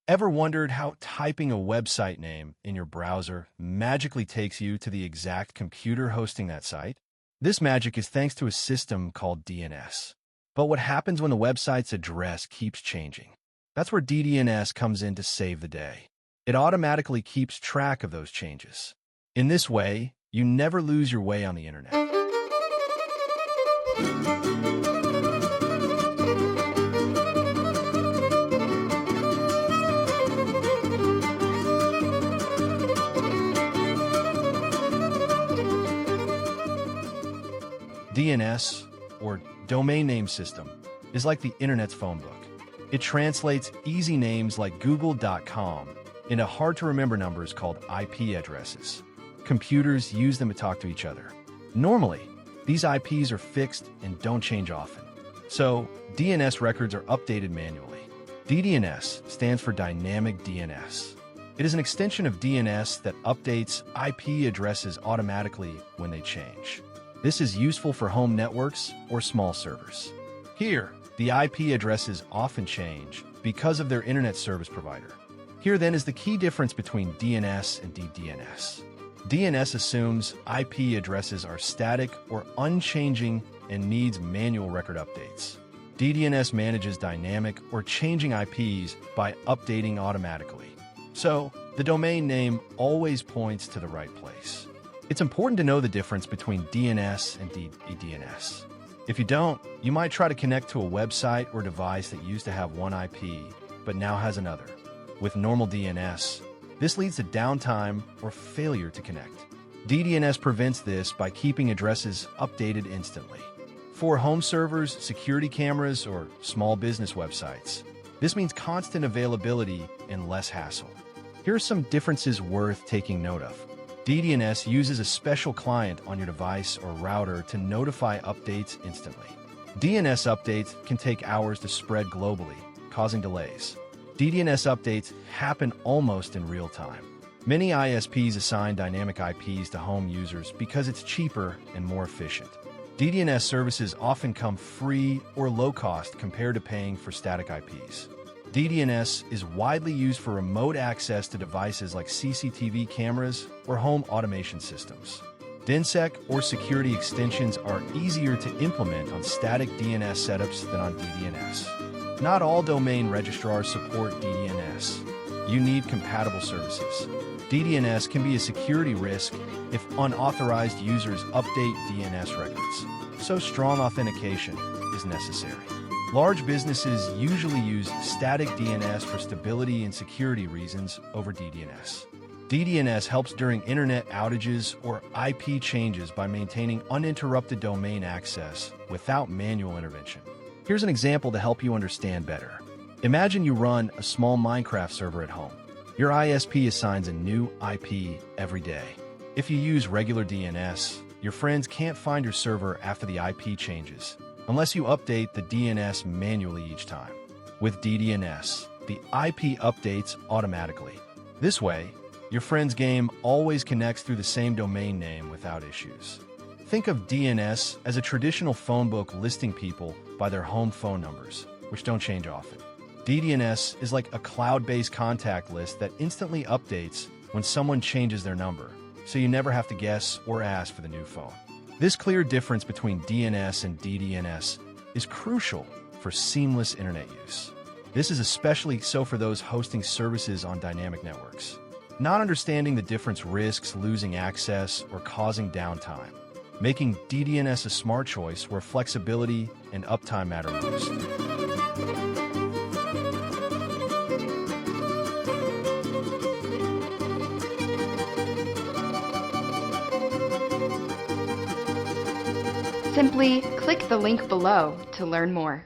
Ever wondered how typing a website name in your browser magically takes you to the exact computer hosting that site? This magic is thanks to a system called DNS. But what happens when the website's address keeps changing? That's where DDNS comes in to save the day. It automatically keeps track of those changes. In this way, you never lose your way on the internet. DNS, or Domain Name System, is like the internet's phone book. It translates easy names like google.com into hard-to-remember numbers called IP addresses. Computers use them to talk to each other. Normally, these IPs are fixed and don't change often. So, DNS records are updated manually. DDNS stands for Dynamic DNS. It is an extension of DNS that updates IP addresses automatically when they change. This is useful for home networks or small servers. Here, the IP addresses often change because of their internet service provider. Here then is the key difference between DNS and DDNS. DNS assumes IP addresses are static or unchanging and needs manual record updates. DDNS manages dynamic or changing IPs by updating automatically. So, the domain name always points to the right place. It's important to know the difference between DNS and DDNS. If you don't, you might try to connect to a website or device that used to have one IP, but now has another. With normal DNS, this leads to downtime or failure to connect. DDNS prevents this by keeping addresses updated instantly. For home servers, security cameras, or small business websites, this means constant availability and less hassle. Here are some differences worth taking note of. DDNS uses a special client on your device or router to notify updates instantly. DNS updates can take hours to spread globally, causing delays. DDNS updates happen almost in real time. Many ISPs assign dynamic IPs to home users because it's cheaper and more efficient. DDNS services often come free or low cost compared to paying for static IPs. DDNS is widely used for remote access to devices like CCTV cameras or home automation systems. DNSSEC or security extensions are easier to implement on static DNS setups than on DDNS. Not all domain registrars support DDNS. You need compatible services. DDNS can be a security risk if unauthorized users update DNS records, so strong authentication is necessary. Large businesses usually use static DNS for stability and security reasons over DDNS. DDNS helps during internet outages or IP changes by maintaining uninterrupted domain access without manual intervention. Here's an example to help you understand better. Imagine you run a small Minecraft server at home. Your ISP assigns a new IP every day. If you use regular DNS, your friends can't find your server after the IP changes, unless you update the DNS manually each time. With DDNS, the IP updates automatically. This way, your friend's game always connects through the same domain name without issues. Think of DNS as a traditional phone book listing people by their home phone numbers, which don't change often. DDNS is like a cloud-based contact list that instantly updates when someone changes their number, so you never have to guess or ask for the new phone. This clear difference between DNS and DDNS is crucial for seamless internet use. This is especially so for those hosting services on dynamic networks. Not understanding the difference risks losing access or causing downtime, making DDNS a smart choice where flexibility and uptime matter most. Simply click the link below to learn more.